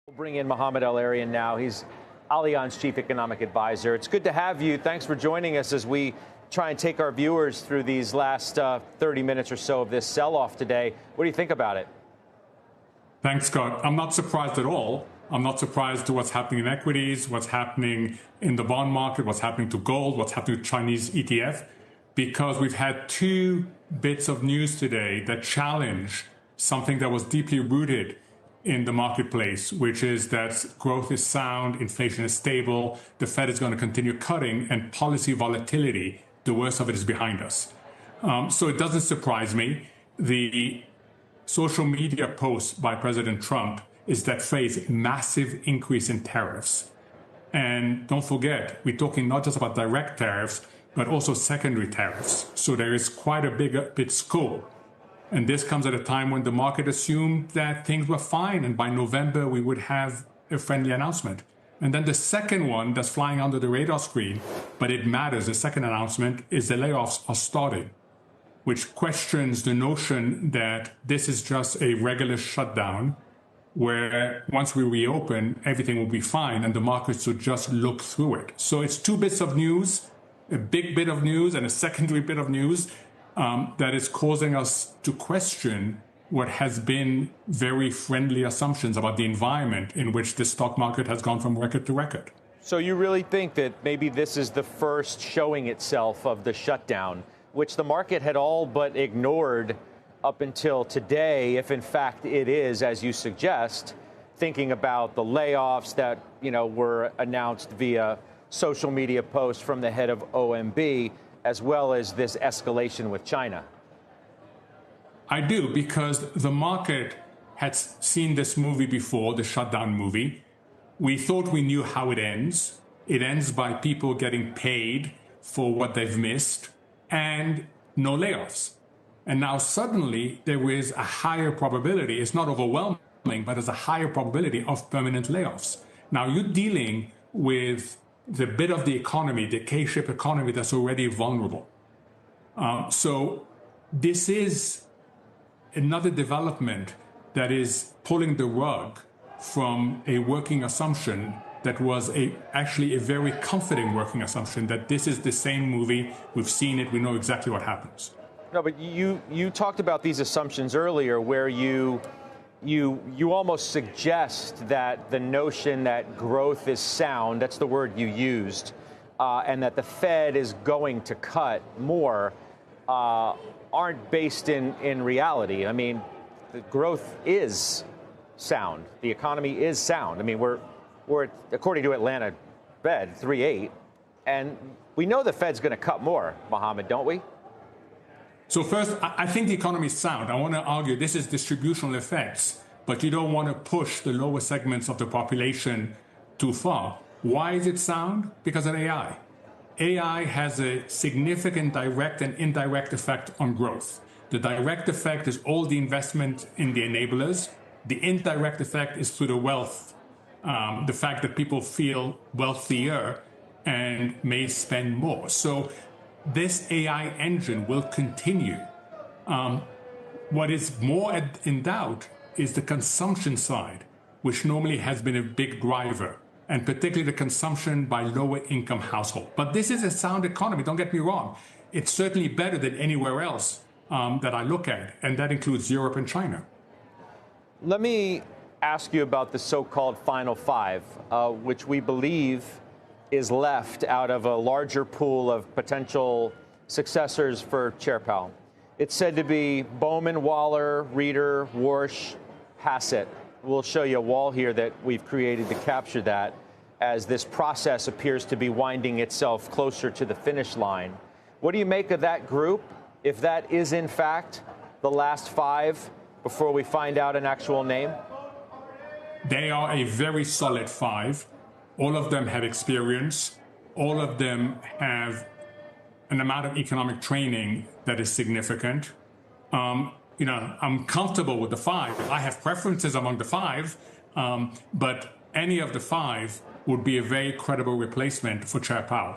We'll bring in Mohamed El-Erian now. He's Allianz Chief Economic Advisor. It's good to have you. Thanks for joining us as we try and take our viewers through these last 30 minutes or so of this sell-off today. What do you think about it? Thanks, Scott. I'm not surprised at all. I'm not surprised to what's happening in equities, what's happening in the bond market, what's happening to gold, what's happening to Chinese ETF, because we've had two bits of news today that challenge something that was deeply rooted in the marketplace, which is that growth is sound, inflation is stable, the Fed is going to continue cutting, and policy volatility, the worst of it is behind us. So it doesn't surprise me. The social media post by President Trump is that phrase, massive increase in tariffs. And don't forget, we're talking not just about direct tariffs, but also secondary tariffs. So there is quite a bit scope. And this comes at a time when the market assumed that things were fine, and by November we would have a friendly announcement. And then the second one that's flying under the radar screen, but it matters, the second announcement is the layoffs are starting, which questions the notion that this is just a regular shutdown, where once we reopen, everything will be fine and the markets should just look through it. So it's two bits of news, a big bit of news and a secondary bit of news, that is causing us to question what has been very friendly assumptions about the environment in which the stock market has gone from record to record. So you really think that maybe this is the first showing itself of the shutdown, which the market had all but ignored up until today, if in fact it is, as you suggest, thinking about the layoffs that, were announced via social media posts from the head of OMB, as well as this escalation with China? I do, because the market had seen this movie before, the shutdown movie. We thought we knew how it ends. It ends by people getting paid for what they've missed and no layoffs. And now suddenly there is a higher probability, it's not overwhelming, but there's a higher probability of permanent layoffs. Now you're dealing with the bit of the economy, the K-shaped economy that's already vulnerable. So this is another development that is pulling the rug from a working assumption that was actually a very comforting working assumption, that this is the same movie, we've seen it, we know exactly what happens. No, but you talked about these assumptions earlier where you almost suggest that the notion that growth is sound, that's the word you used, and that the Fed is going to cut more, aren't based in reality. I mean, the growth is sound. The economy is sound. I mean, we're according to Atlanta Fed, 3.8, and we know the Fed's going to cut more, Mohamed, don't we? So first, I think the economy is sound. I want to argue this is distributional effects, but you don't want to push the lower segments of the population too far. Why is it sound? Because of AI. AI has a significant direct and indirect effect on growth. The direct effect is all the investment in the enablers. The indirect effect is through the wealth, the fact that people feel wealthier and may spend more. So this AI engine will continue. What is more in doubt is the consumption side, which normally has been a big driver, and particularly the consumption by lower income households. But this is a sound economy, don't get me wrong. It's certainly better than anywhere else that I look at, and that includes Europe and China. Let me ask you about the so-called Final Five, which we believe is left out of a larger pool of potential successors for Chair Powell. It's said to be Bowman, Waller, Reeder, Warsh, Hassett. We'll show you a wall here that we've created to capture that as this process appears to be winding itself closer to the finish line. What do you make of that group, if that is in fact the last five, before we find out an actual name? They are a very solid five. All of them have experience. All of them have an amount of economic training that is significant. I'm comfortable with the five. I have preferences among the five, but any of the five would be a very credible replacement for Chair Powell.